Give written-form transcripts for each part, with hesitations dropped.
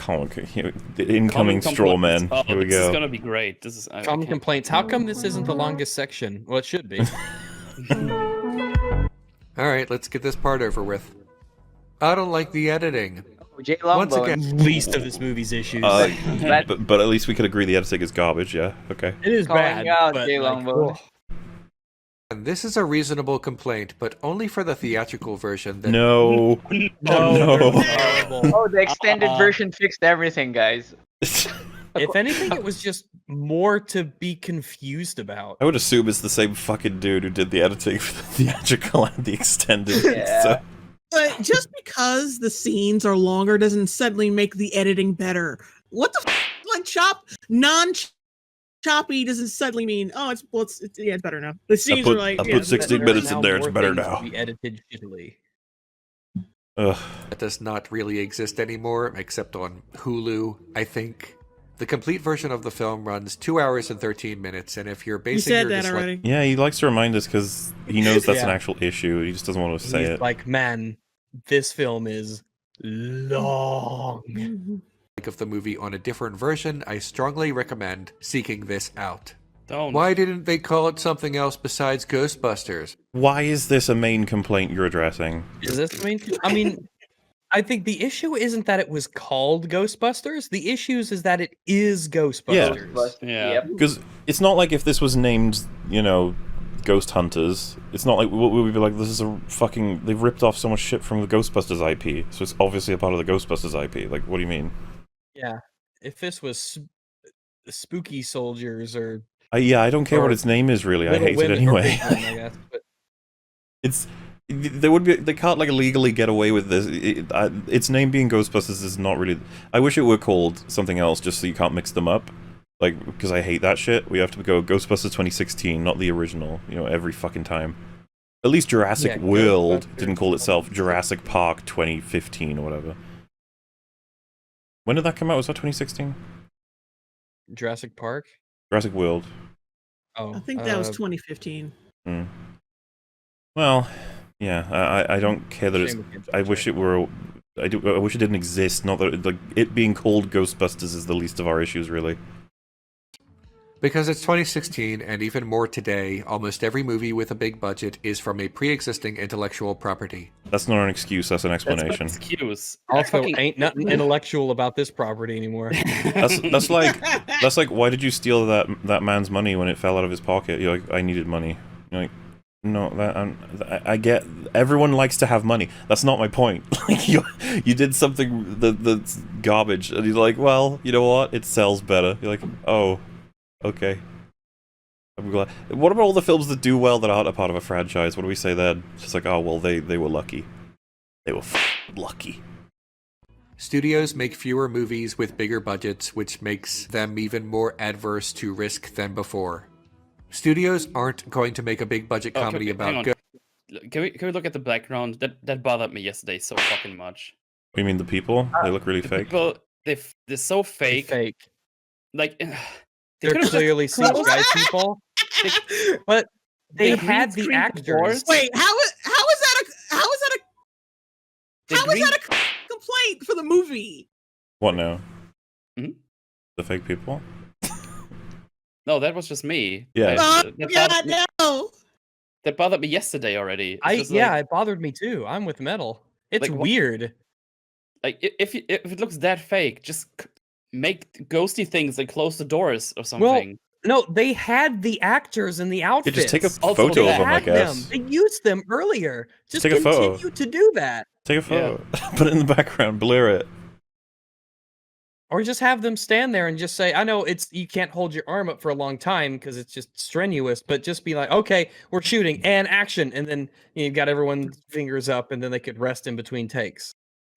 Oh, okay. The incoming straw man. Oh, Here we this is go. gonna be great. This is Common complaints. How come this isn't the longest section? Well, it should be. Alright, let's get this part over with. I don't like the editing. Jay Once Longbone. again, Least of this movie's issues. But at least we could agree the editing is garbage, yeah? Okay. it is calling bad. out but, Jay like, Longbone. this is a reasonable complaint, but only for the theatrical version. That No. no, No. they're horrible. Oh, the extended version fixed everything, guys. If anything, it was just more to be confused about. I would assume it's the same fucking dude who did the editing for the theatrical and the extended. Yeah. So, But just because the scenes are longer doesn't suddenly make the editing better. What the like non-choppy doesn't suddenly mean it's better now. The scenes put- are like I yeah, put it's 16 better. minutes in there, it's More better things now. to be edited shittily. ugh. does not really exist anymore, except on Hulu, I think. The complete version of the film runs 2 hours and 13 minutes, and if you're You basing said your that dislike- already. Yeah, he likes to remind us because he knows that's an Yeah. actual issue. He just doesn't want to say He's it. like, man, this film is long. of the movie on a different version, I strongly recommend seeking this out. Don't. Why didn't they call it something else besides Ghostbusters? Why is this a main complaint you're addressing? Is this I mean, I think the issue isn't that it was called Ghostbusters. The issue is that it is Ghostbusters. Yeah. Yep. Because it's not like if this was named, Ghost Hunters, it's not like we would be like, this is a fucking... They've ripped off so much shit from the Ghostbusters IP, so it's obviously a part of the Ghostbusters IP. Like, what do you mean? Yeah. If this was Spooky Soldiers or I don't care what Or its name is, really. I Little hate it Women or anyway. Big Women, I guess. But They can't like legally get away with this. Its name being Ghostbusters is not really. I wish it were called something else, just so you can't mix them up. Like, because I hate that shit. We have to go Ghostbusters 2016, not the original. Every fucking time. At least Jurassic Yeah, World Ghostbusters. didn't call itself Jurassic Park 2015 or whatever. When did that come out? Was that 2016? Jurassic Park. Jurassic World. Oh, I think that was 2015. Hmm. Well, yeah. I don't care that it's. shame we can't I wish check. it were. I wish it didn't exist. Not that it being called Ghostbusters is the least of our issues, really. Because it's 2016, and even more today, almost every movie with a big budget is from a pre-existing intellectual property. That's not an excuse. That's an That's no explanation. excuse. Also, Fucking- ain't nothing intellectual about this property anymore. That's like why did you steal that man's money when it fell out of his pocket? You're like, I needed money. You're like, no, I get. Everyone likes to have money. That's not my point. Like you did something that's garbage, and you're like, well, you know what? It sells better. You're like, oh, okay. I'm glad. What about all the films that do well that aren't a part of a franchise? What do we say then? It's just like, oh well, they were lucky. They were lucky. Studios make fewer movies with bigger budgets, which makes them even more adverse to risk than before. Studios aren't going to make a big budget Oh, comedy hang about on. Can we look at the background? That bothered me yesterday so fucking much. What do you mean the people? They look really The fake. people, they're so fake. Fake. Like they They're could've just clearly closed- CGI people, but they They had the green-screened the actors. doors. Wait, how is that They a green- complaint for the movie? What now? Mhm. The fake people? No, that was just me. Yeah. Oh, that, God, bothered me, no. that bothered me yesterday already. It's just It bothered me too. I'm with Metal. It's Like, what- weird. if it looks that fake, just make ghosty things and close the doors or something. No, they had the actors and the Yeah, outfits. just take a Also, photo they of them, I had guess. them. They used them earlier. Just take a photo. continue to do that. Take a photo. Put it in the background. Blur it. Or just have them stand there and just say, I know you can't hold your arm up for a long time because it's just strenuous, but just be like, okay, we're shooting and action. And then you've got everyone's fingers up and then they could rest in between takes.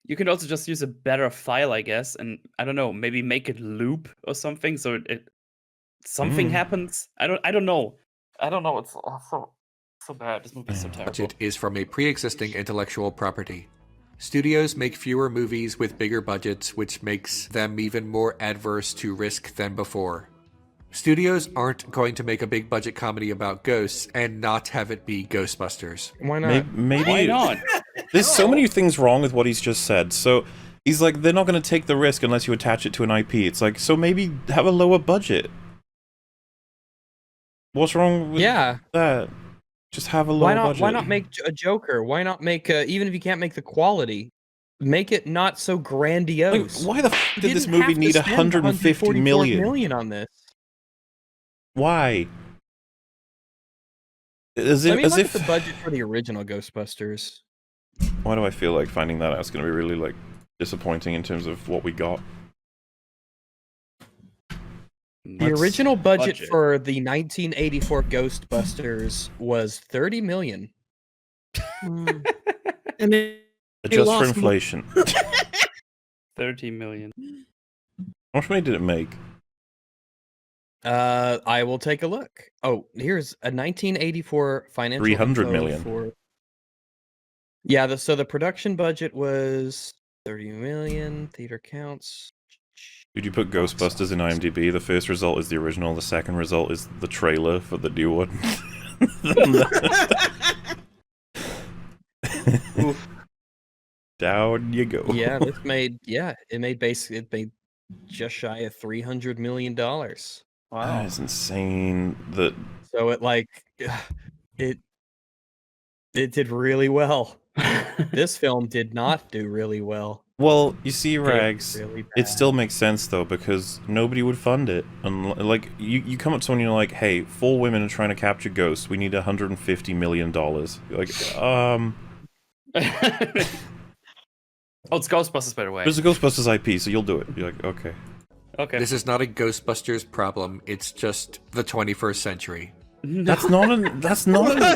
You can also just use a better file, I guess, and I don't know, maybe make it loop or something so it something happens. I don't know. It's so bad. This movie's so terrible. budget is from a pre-existing intellectual property. Studios make fewer movies with bigger budgets, which makes them even more adverse to risk than before. Studios aren't going to make a big budget comedy about ghosts and not have it be Ghostbusters. Why not? Maybe Why not? There's so many things wrong with what he's just said. So He's like, they're not going to take the risk unless you attach it to an IP. It's like, so maybe have a lower budget. What's wrong with that? Just have a lower budget. Why not make a Joker? Why not make even if you can't make the quality, make it not so grandiose? Like, why the f did this movie need 150 million on this? Why? Look at the budget for the original Ghostbusters. Why do I feel like finding that out is going to be really like disappointing in terms of what we got? The original budget for the 1984 Ghostbusters was 30 million. And then Adjust for inflation. 30 million. How much money did it make? I will take a look. Oh, here's a 1984 financial 300 info million. For... Yeah, so the production budget was 30 million. Theater counts. Did you put Ghostbusters in IMDb? The first result is the original. The second result is the trailer for the new one. Oof. Down you go. Yeah, it made just shy of $300 million. Wow. That is insane. So it did really well. This film did not do really well. Well, you see, Rags, really it still makes sense though, because nobody would fund it. And like, you come up to someone and you're like, hey, 4 women are trying to capture ghosts. We need $150 million. You're like, Oh, it's Ghostbusters, by the way. There's a Ghostbusters IP, so you'll do it. You're like, okay. Okay. This is not a Ghostbusters problem. It's just the 21st century. That's not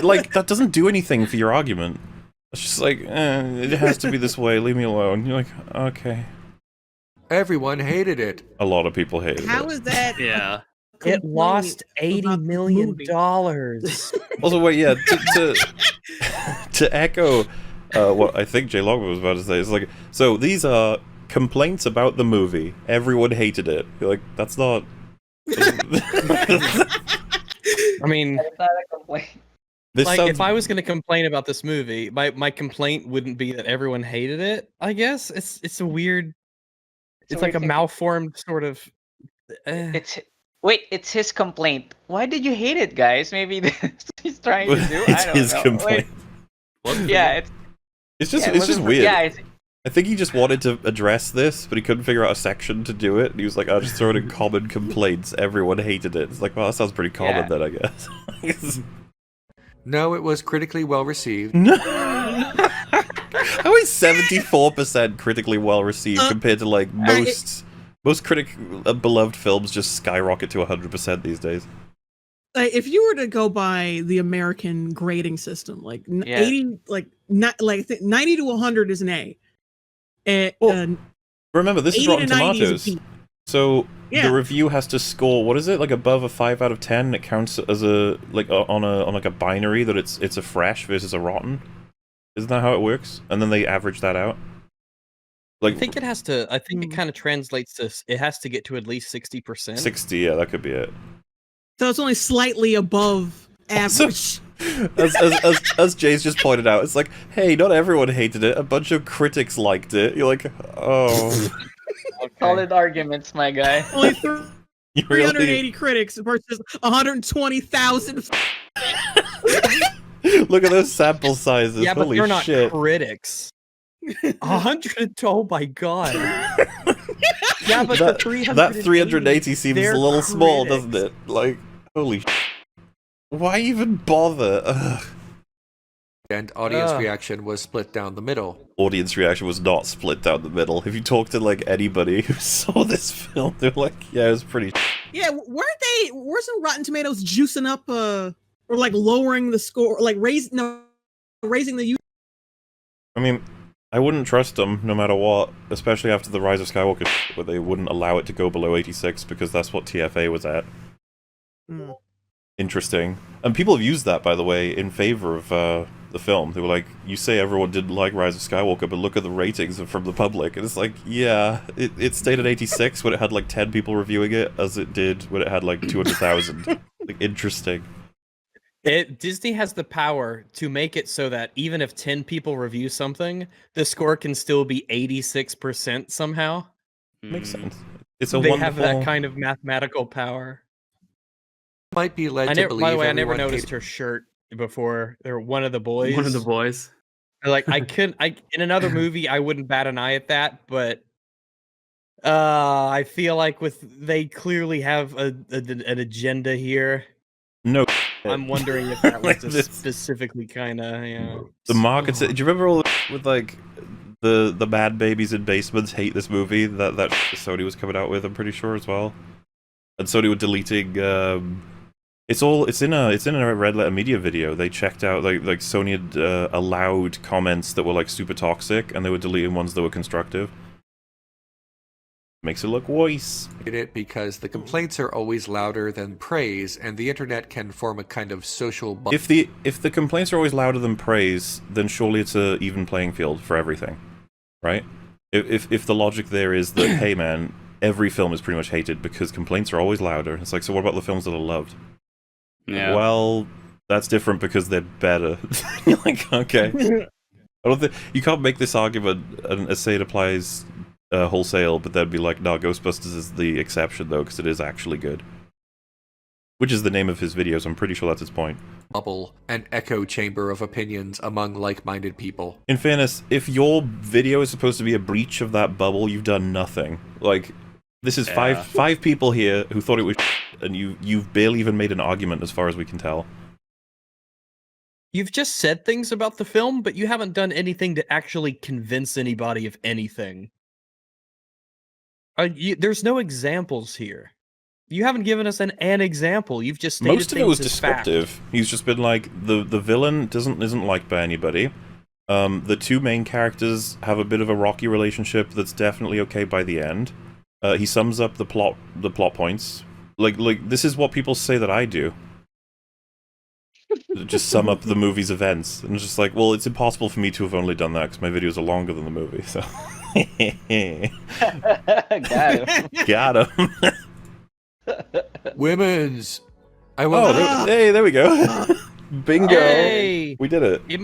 like, that doesn't do anything for your argument. It's just like, it has to be this way, leave me alone. You're like, okay. Everyone hated it. A lot of people hated it. how is that? Yeah. It lost $80 about the million. movie? Also, wait, yeah, to echo what I think J Log was about to say, it's like, so these are complaints about the movie. Everyone hated it. You're like, that's not... I mean, It's not a complaint. This like, sounds... if I was going to complain about this movie, my complaint wouldn't be that everyone hated it. I guess it's a weird. It's like a malformed sort of. It's his complaint. Why did you hate it, guys? Maybe this he's trying to do. It's I don't his know. complaint. Yeah, It's just it wasn't weird. Yeah, I think he just wanted to address this, but he couldn't figure out a section to do it. And he was like, I'll just throw it in common complaints. Everyone hated it. It's like, well, that sounds pretty common then, I guess. No, it was critically well received. No. How is 74% critically well received compared to like most beloved films just skyrocket to 100% these days? If you were to go by the American grading system, like 80, I think 90 to 100 is an A. And remember, this is Rotten 90 is a Tomatoes, B. so Yeah. the review has to score, what is it, like above a 5 out of 10? It counts as a on a binary that it's a fresh versus a rotten. Isn't that how it works? And then they average that out. Like, I think it has to. I think it kind of translates to. It has to get to at least 60%. 60, yeah, that could be it. So it's only slightly above average. As Jay's just pointed out, it's like, hey, not everyone hated it. A bunch of critics liked it. You're like, oh. solid arguments, my guy. Only You 380 critics versus 120,000. Look at those sample sizes. Yeah, but Holy they're not shit. critics. 100. Oh my god. Yeah, but that, the 380. that 380 seems a little small, doesn't it? Like, holy shit. Why even bother? Ugh. And audience reaction was split down the middle. Audience reaction was not split down the middle. If you talk to like anybody who saw this film, they're like, yeah, it was pretty. Yeah, wasn't Rotten Tomatoes juicing up or like lowering the score, like raising the I mean, I wouldn't trust them no matter what, especially after the Rise of Skywalker, where they wouldn't allow it to go below 86 because that's what TFA was at. Interesting. And people have used that, by the way, in favor of the film. They were like, you say everyone didn't like Rise of Skywalker, but look at the ratings from the public. And it's like, yeah, it stayed at 86 when it had like 10 people reviewing it, as it did when it had like 200,000. Like, interesting. Disney has the power to make it so that even if 10 people review something, the score can still be 86% somehow. Makes Mm. sense. It's a They wonderful... have that kind of mathematical power. Might be led I to never, believe by the way, I never everyone noticed her shirt before. They're one of the boys. One of the boys. Like in another movie, I wouldn't bat an eye at that, but I feel like they clearly have an agenda here. No. I'm wondering if that was Like just this. specifically kind of The markets. Do you remember all with like the bad babies in basements hate this movie that Sony was coming out with? I'm pretty sure as well. And Sony were deleting. It's in a Red Letter Media video. They checked out like Sony had allowed comments that were like super toxic, and they were deleting ones that were constructive. Makes it look worse. it because the complaints are always louder than praise, and the internet can form a kind of social If the complaints are always louder than praise, then surely it's a even playing field for everything, right? If the logic there is that hey man, every film is pretty much hated because complaints are always louder. It's like, so what about the films that are loved? Yeah. Well, that's different because they're better. You're like, okay. I don't think you can't make this argument and say it applies wholesale, but then be like, no, Ghostbusters is the exception though, because it is actually good. Which is the name of his videos. I'm pretty sure that's his point. bubble, an echo chamber of opinions among like-minded people. In fairness, if your video is supposed to be a breach of that bubble, you've done nothing. Like, this is five people here who thought it was and you've barely even made an argument as far as we can tell. You've just said things about the film, but you haven't done anything to actually convince anybody of anything. There's no examples here. You haven't given us an example. You've just stated Most of it was things as fact. descriptive. He's just been like, the villain isn't liked by anybody. The two main characters have a bit of a rocky relationship that's definitely okay by the end. He sums up the plot points. Like this is what people say that I do. Just sum up the movie's events. And it's just like, well, it's impossible for me to have only done that because my videos are longer than the movie, so... Got him. Women's! I Oh, won't... hey, there we go. Bingo. Yay! We did it. He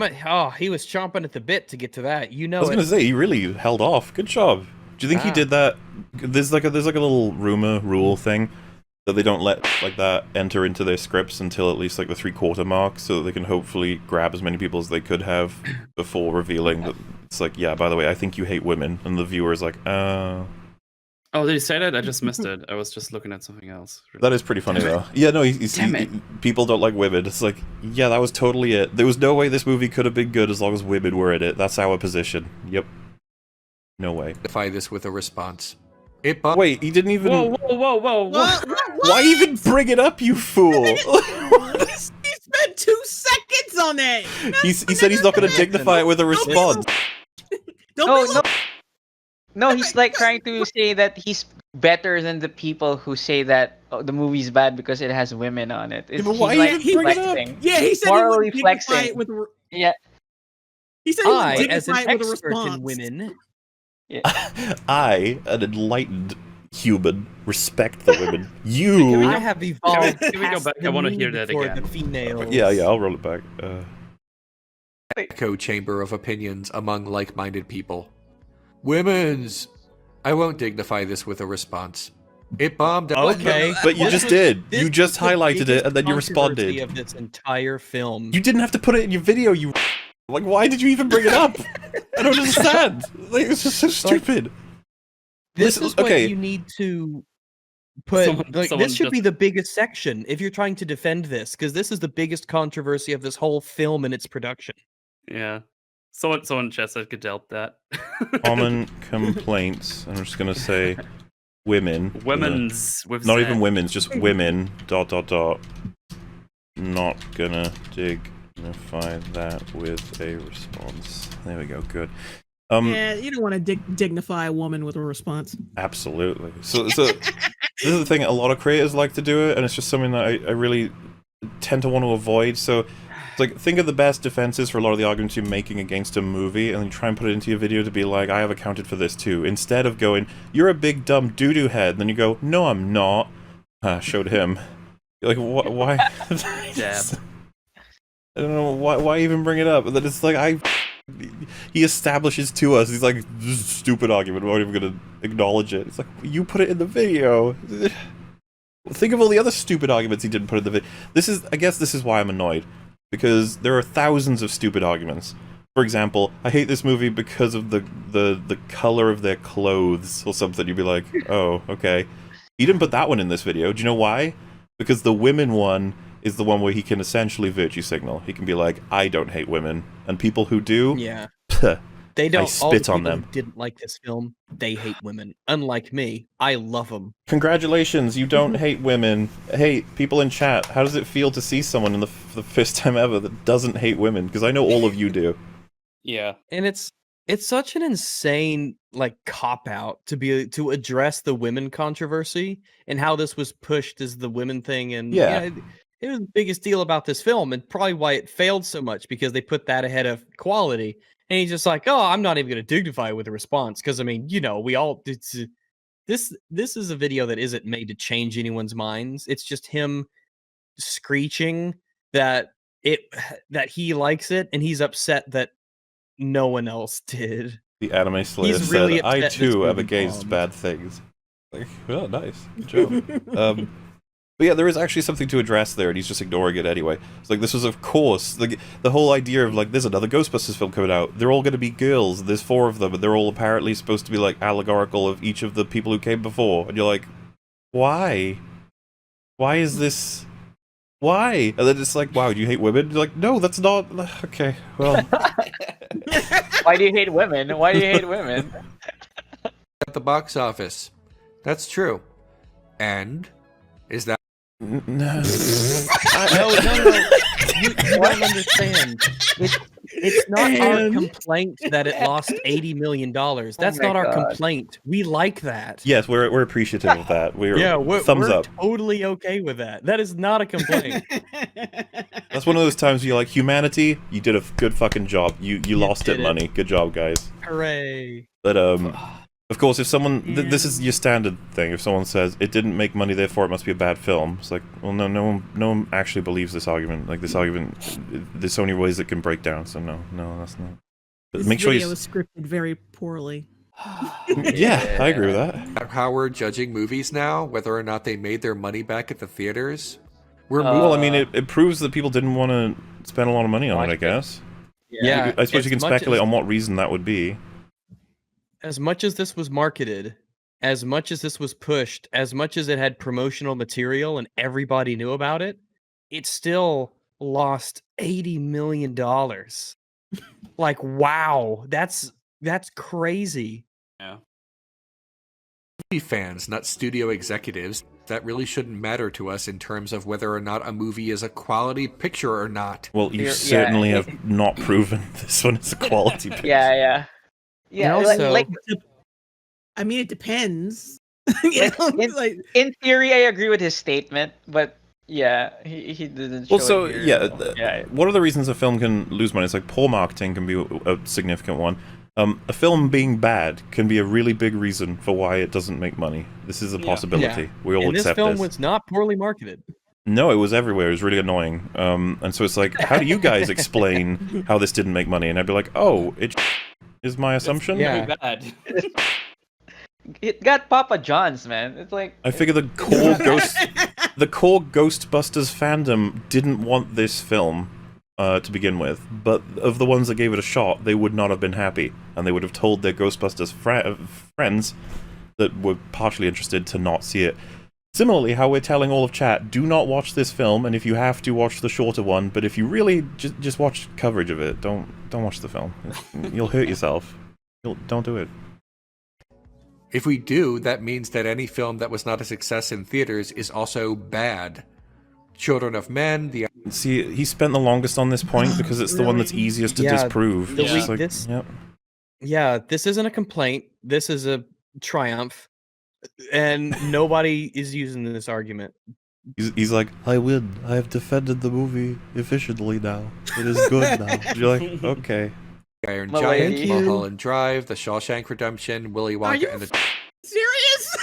was chomping at the bit to get to that. You know I was gonna say, he really held off. Good job. Do you think he did that? There's like a little rumor rule thing that they don't let like that enter into their scripts until at least like the 3/4 mark, so that they can hopefully grab as many people as they could have before revealing that it's like, yeah, by the way, I think you hate women, and the viewer is like, Oh, did he say that? I just missed it. I was just looking at something else. That is pretty funny though. Yeah, no, people don't like women. It's like, yeah, that was totally it. There was no way this movie could have been good as long as women were in it. That's our position. Yep. No way. Defy this with a response. Wait, he didn't even... Whoa. Why even bring it up, you fool? He spent 2 seconds on it. He said he's not going to dignify it with a response. No, he's like trying to say that he's better than the people who say that the movie's bad because it has women on it. Yeah, but why even bring it up? Yeah, he said morally he would dignify flexing. it with a Yeah. He said he would I, dignify as an it with a expert response. in women, I, an enlightened human, respect the women. You... I have evolved. Can we go past back? the I wanna need hear that for again. The females. Yeah, I'll roll it back. Echo chamber of opinions among like-minded people. Women's! I won't dignify this with a response. It bombed. Okay, But you just did. You just was the highlighted it, and then you biggest responded. controversy of this entire film. You didn't have to put it in your video, you... Like, why did you even bring it up? I don't understand. Like, it's just so stupid. This Listen, is what okay. you need to put. Someone This should be just- the biggest section if you're trying to defend this, because this is the biggest controversy of this whole film and its production. Yeah. Someone in chat said could help that. Common complaints. I'm just gonna say women. Women's with Not Z. even women's, just women. ... Not gonna dignify that with a response. There we go. Good. Yeah, you don't want to dignify a woman with a response. Absolutely. So this is the thing. A lot of creators like to do it, and it's just something that I really tend to want to avoid. So it's like, think of the best defenses for a lot of the arguments you're making against a movie, and then try and put it into your video to be like, I have accounted for this too. Instead of going, you're a big dumb doo-doo head, and then you go, no, I'm not. Showed him. You're like, why? Dab. I don't know why even bring it up. That it's like he establishes to us. He's like, this is a stupid argument. We're not even gonna acknowledge it. It's like, you put it in the video. Think of all the other stupid arguments he didn't put in the video. I guess this is why I'm annoyed, because there are thousands of stupid arguments. For example, I hate this movie because of the color of their clothes or something. You'd be like, oh, okay. He didn't put that one in this video. Do you know why? Because the women one is the one where he can essentially virtue signal. He can be like, I don't hate women. And people who do, Yeah. pah, They don't. I spit all on the people them. who didn't like this film. They hate women. Unlike me, I love them. Congratulations, you don't hate women. Hey, people in chat, how does it feel to see someone for the first time ever that doesn't hate women? Because I know all of you do. Yeah. And it's such an insane like cop out to address the women controversy and how this was pushed as the women thing. And Yeah. it was the biggest deal about this film, and probably why it failed so much, because they put that ahead of quality. And he's just like, oh, I'm not even going to dignify it with a response, because I mean, we all this is a video that isn't made to change anyone's minds. It's just him screeching that he likes it, and he's upset that no one else did. The anime slayer He's really said, I upset this too am movie against bombed. bad things. Like, oh, nice. Good job. But yeah, there is actually something to address there, and he's just ignoring it anyway. It's like, this was, of course, the whole idea of, like, there's another Ghostbusters film coming out. They're all going to be girls. There's 4 of them, and they're all apparently supposed to be, like, allegorical of each of the people who came before. And you're like, why? Why is this... Why? And then it's like, wow, do you hate women? You're like, no, that's not... Okay, well... Why do you hate women? Why do you hate women? At the box office. That's true. And is that No. No. You don't understand. It's not our And- complaint that it lost $80 million. That's my not our God. complaint. We like that. Yes, we're appreciative of that. We're thumbs we're up. totally okay with that. That is not a complaint. That's one of those times where you're like, humanity, you did a good fucking job. You lost did it, it. money. Good job, guys. Hooray. But of course, if someone this is your standard thing. If someone says it didn't make money, therefore it must be a bad film, it's like, well, no one actually believes this argument. Like, this argument, there's so many ways it can break down. So no, that's not. But This make sure video you. was scripted very poorly. Yeah, I agree with that. how we're judging movies now, whether or not they made their money back at the theaters? We're Well, I mean, it proves that people didn't want to spend a lot of money on it. I guess. Yeah, I suppose as you can much speculate as- on what reason that would be. As much as this was marketed, as much as this was pushed, as much as it had promotional material and everybody knew about it, it still lost $80 million. Like, wow, that's crazy. movie fans, not studio executives. That really shouldn't matter to us in terms of whether or not a movie is a quality picture or not. Well, you Yeah. certainly have not proven this one is a quality picture. Yeah. Yeah, And like, also- like I mean, it depends. You know, like, in theory, I agree with his statement, but yeah, he didn't. Well, show so it here. yeah, Yeah. one of the reasons a film can lose money is like poor marketing can be a significant one. A film being bad can be a really big reason for why it doesn't make money. This is a possibility. We all And this accept film this. was not poorly marketed. No, it was everywhere. It was really annoying. And so it's like, how do you guys explain how this didn't make money? And I'd be like, oh, it is my assumption. Yeah. Very bad. It got Papa John's, man. It's like I figure the core Ghostbusters fandom didn't want this film to begin with, but of the ones that gave it a shot, they would not have been happy, and they would have told their Ghostbusters friends that were partially interested to not see it. Similarly, how we're telling all of chat, do not watch this film, and if you have to, watch the shorter one, but if you really just watch coverage of it, don't watch the film. You'll hurt yourself. Don't do it. If we do, that means that any film that was not a success in theaters is also bad. Children of Men, the See, he spent the longest on this point because it's the one that's Really? easiest to Yeah, disprove. the It's just week- like, this- yep. Yeah, this isn't a complaint. This is a triumph. And nobody is using this argument. He's like, I win. I have defended the movie efficiently now. It is good now. You're like, okay. Iron Well, Giant, thank you. Mulholland Drive, The Shawshank Redemption, Willy Are you Wonka and the serious?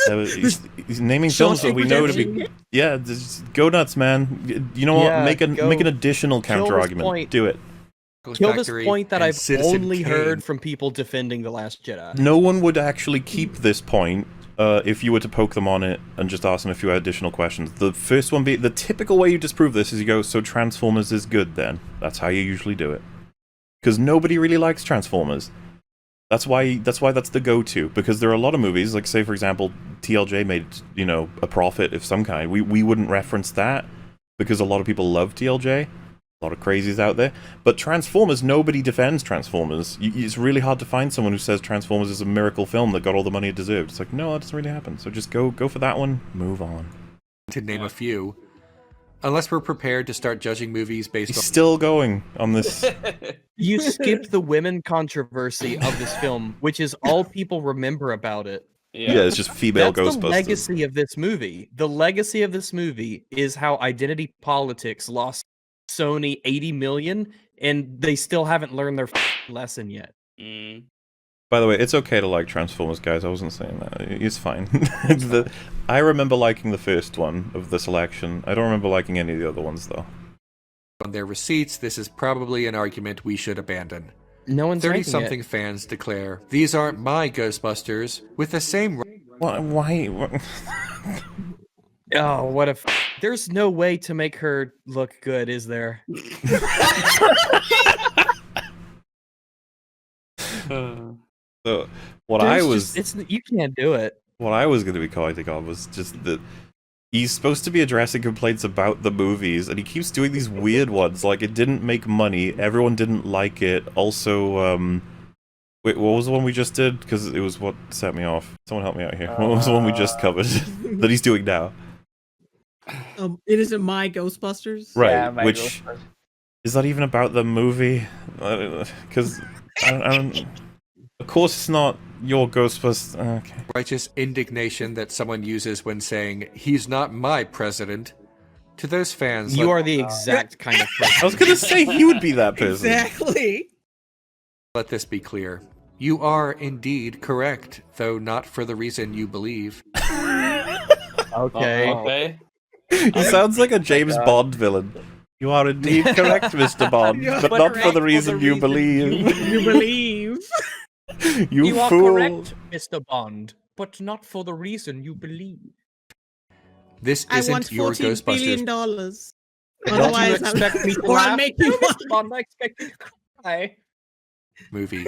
He's naming films that we know to be. Yeah, just go nuts, man. You know what? Yeah, make an additional kill counter this argument. point. Do it. Kill this Factory point that and I've Citizen only Kane. heard from people defending The Last Jedi. No one would actually keep this point if you were to poke them on it and just ask them if you had additional questions. The first one the typical way you disprove this is you go, so Transformers is good then. That's how you usually do it. Because nobody really likes Transformers. That's why that's the go-to. Because there are a lot of movies, like say for example, TLJ made, you know, a profit of some kind. We wouldn't reference that because a lot of people love TLJ. A lot of crazies out there. But Transformers, nobody defends Transformers. It's really hard to find someone who says Transformers is a miracle film that got all the money it deserved. It's like, no, that doesn't really happen. So just go for that one, move on. To name a few. Unless we're prepared to start judging movies based He's on... still going on this. You skipped the women controversy of this film, which is all people remember about it. Yeah, it's just female That's Ghostbusters. the legacy of this movie. The legacy of this movie is how identity politics lost Sony 80 million, and they still haven't learned their lesson yet. By the way, it's okay to like Transformers, guys. I wasn't saying that. It's fine. I remember liking the first one of the selection. I don't remember liking any of the other ones, though. On their receipts, this is probably an argument we should abandon. No one's 30-something fans declare, these aren't my Ghostbusters, with the same... Why? Oh, what if... There's no way to make her look good, is there? So, you can't do it. What I was going to be commenting on was just that he's supposed to be addressing complaints about the movies, and he keeps doing these weird ones, like it didn't make money, everyone didn't like it, also, wait, what was the one we just did? Because it was what set me off. Someone help me out here. What was the one we just covered that he's doing now? It isn't my Ghostbusters. Right, Yeah, my which... Ghostbusters. Is that even about the movie? Because I don't... Of course it's not your Ghostbusters. Okay. righteous indignation that someone uses when saying, he's not my president. To those fans... You are the exact kind of person. I was gonna say he would be that person. Exactly. Let this be clear. You are indeed correct, though not for the reason you believe. Okay. Okay. He sounds like a James Bond villain. You are indeed correct, Mr. Bond, but not for the reason you believe. You believe. You are fool. correct, Mr. Bond, but not for the reason you believe. This I want isn't your $14 billion. Ghostbusters. Don't you Otherwise, expect me to or I'll laugh? make you No, laugh. Mr. Bond, I expect you to cry. Movie.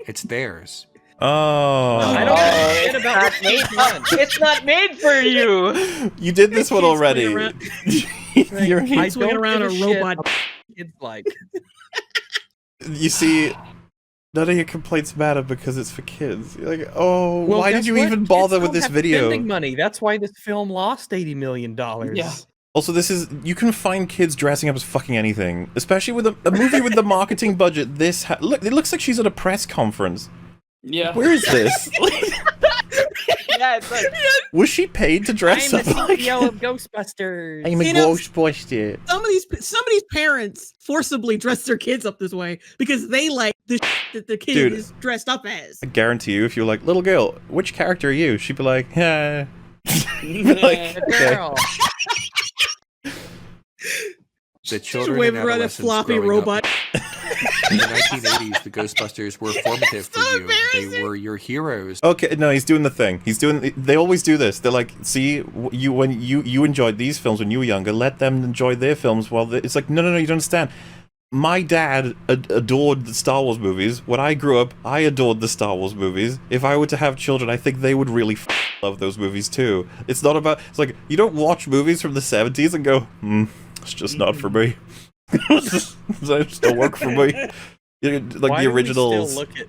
It's theirs. Oh. I don't Oh, forget about not made, it's not made for you. You did this one He's already. swinging around- You're- I swing around give a shit robot. about kids like. You see, none of your complaints matter because it's for kids. You're like, oh, Well, why did guess you what? even Kids bother don't with this have video? spending money. That's why this film lost $80 million. Yeah. Also, this is... You can find kids dressing up as fucking anything. Especially with a movie with the marketing budget this... Look, it looks like she's at a press conference. Yeah. Where is this? Yeah, it's like Was she paid to dress I'm the up like... CEO of Ghostbusters. I'm a You know, Ghostbuster. Somebody's parents forcibly dress their kids up this way because they like the that the kid Dude. is dressed up as. I guarantee you, if you're like, little girl, which character are you? She'd be like, yeah. Like, okay. Girl. The Just children wave and around a adolescents floppy growing robot. up. In the 1980s, the Ghostbusters were formative for so you. They embarrassing. were your heroes. Okay, no, he's doing the thing. They always do this. They're like, see, when you enjoyed these films when you were younger, let them enjoy their films while it's like, no, you don't understand. My dad adored the Star Wars movies. When I grew up, I adored the Star Wars movies. If I were to have children, I think they would really love those movies too. It's not about... It's like, you don't watch movies from the 70s and go, it's just not for me. It just don't work for me. Like Why the do we originals. still look at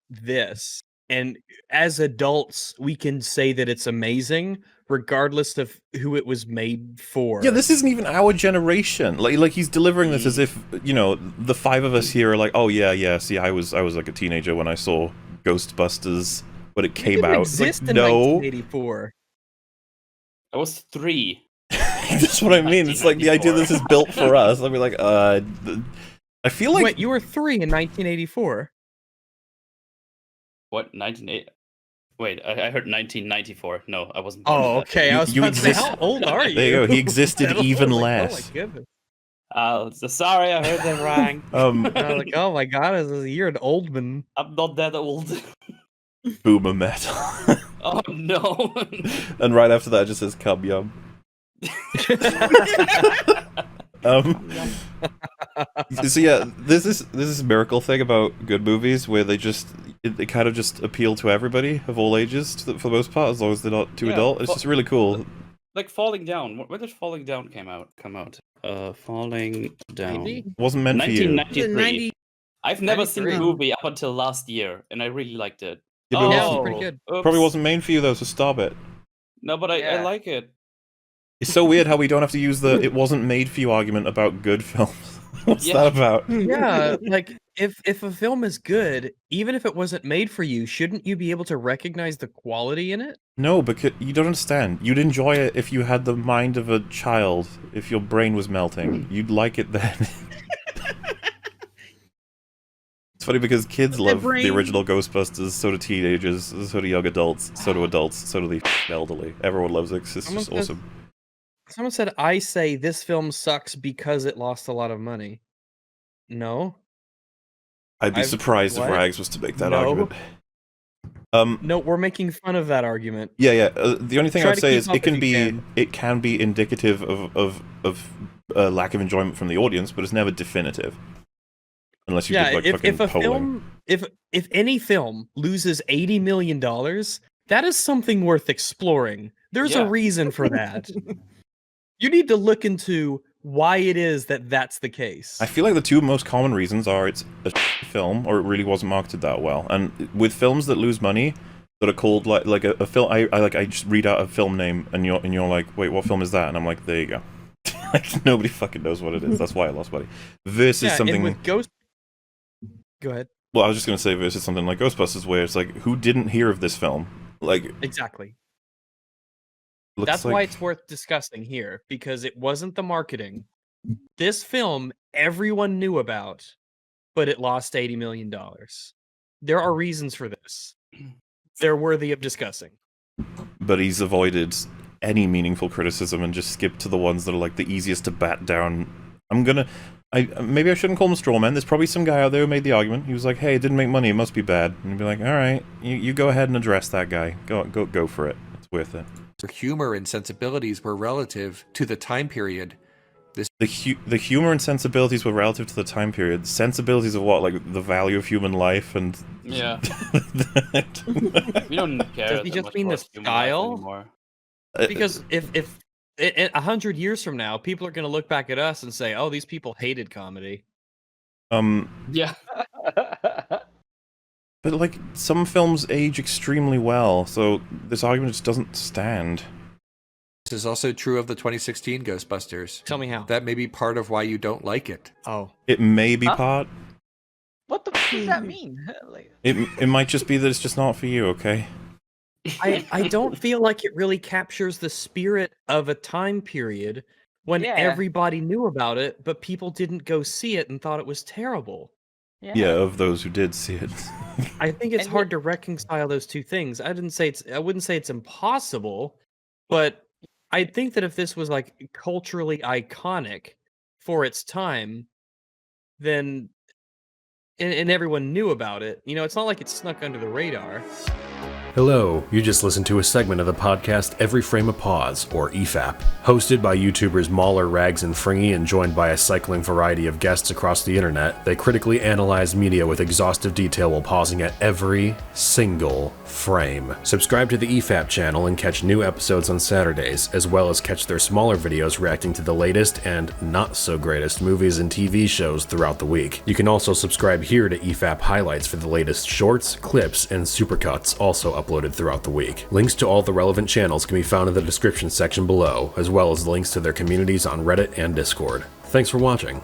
this, and as adults, we can say that it's amazing, regardless of who it was made for. Yeah, this isn't even our generation. Like he's delivering this as if, you know, the five of us here are like, oh yeah. See, I was like a teenager when I saw Ghostbusters when it came out. It's Exist like, in no, 1984. I was 3. that's what I mean. It's like the idea this is built for us. I'd be like, I feel like Wait, you were 3 in 1984. What? 1980? Wait, I heard 1994. No, I wasn't born. Oh, yet. okay. I was You about to say, exist- how old are you? There you go. He existed That old? even Like, less. Oh my goodness. So sorry, I heard that wrong. I was like, oh my god, you're an old man. I'm not that old. Boomer metal. Oh no. And right after that, it just says "Cub Yum." So yeah, this is a miracle thing about good movies where they kind of just appeal to everybody of all ages for the most part, as long as they're not too adult. It's just really cool. Like Falling Down. When did Falling Down come out? Falling Down. Maybe? Wasn't meant for you. 1993. I've never seen the 93. movie up until last year, and I really liked it. Yeah, but Yeah, it's pretty good. Probably oops. wasn't made for you though, so stop it. No, but I Yeah. like it. It's so weird how we don't have to use the "it wasn't made for you" argument about good films. What's Yeah. that about? Yeah, like if a film is good, even if it wasn't made for you, shouldn't you be able to recognize the quality in it? No, because you don't understand. You'd enjoy it if you had the mind of a child, if your brain was melting. You'd like it then. It's funny because kids The love the brain- original Ghostbusters, so do teenagers, so do young adults, so do adults, so do the elderly. Everyone loves it 'cause it's Someone just says- awesome. Someone said, I say this film sucks because it lost a lot of money. No. I'd be I've- surprised if what? Rags was to make that No. argument. No, we're making fun of that argument. Yeah. The only thing Try I'd to say keep is up if you it can be indicative of lack of enjoyment from the audience, but it's never definitive. Unless you Yeah, did like if fucking a polling. film if any film loses $80 million, that is something worth exploring. There's a Yeah. reason for that. You need to look into why it is that that's the case. I feel like the two most common reasons are it's a film or it really wasn't marketed that well. And with films that lose money that are called like a film, I just read out a film name and you're like, wait, what film is that? And I'm like, there you go. Like nobody fucking knows what it is. That's why I lost money. Versus yeah, something. and with Ghost. Go ahead. Well, I was just gonna say versus something like Ghostbusters, where it's like, who didn't hear of this film? Like, Exactly. looks That's like... why it's worth discussing here, because it wasn't the marketing. This film everyone knew about, but it lost $80 million. There are reasons for this. They're worthy of discussing. But he's avoided any meaningful criticism and just skipped to the ones that are like the easiest to bat down. Maybe I shouldn't call him a straw man. There's probably some guy out there who made the argument. He was like, "Hey, it didn't make money. It must be bad." And you'd be like, "All right, you go ahead and address that guy. Go for it. It's worth it." Humor and sensibilities were relative to the time period. The humor and sensibilities were relative to the time period. Sensibilities of what, like the value of human life and Yeah. We don't care. Does he that just much mean the about human life style? anymore. Because if 100 years from now, people are going to look back at us and say, "Oh, these people hated comedy." Yeah. But like some films age extremely well, so this argument just doesn't stand. This is also true of the 2016 Ghostbusters. Tell me how. That may be part of why you don't like it. Oh, It may be Huh? part. What the fuck does that mean? Like, It might just be that it's just not for you. Okay. I don't feel like it really captures the spirit of a time period when Yeah. everybody knew about it, but people didn't go see it and thought it was terrible. Yeah, of those who did see it. I think it's And hard to reconcile those two things. I wouldn't say it's impossible, but I think that if this was like culturally iconic for its time, then and everyone knew about it, it's not like it snuck under the radar. Hello, you just listened to a segment of the podcast Every Frame a Pause, or EFAP. Hosted by YouTubers Mauler, Rags, and Fringy, and joined by a cycling variety of guests across the internet, they critically analyze media with exhaustive detail while pausing at every single frame. Subscribe to the EFAP channel and catch new episodes on Saturdays, as well as catch their smaller videos reacting to the latest and not-so-greatest movies and TV shows throughout the week. You can also subscribe here to EFAP Highlights for the latest shorts, clips, and supercuts, also uploaded throughout the week. Links to all the relevant channels can be found in the description section below, as well as links to their communities on Reddit and Discord. Thanks for watching.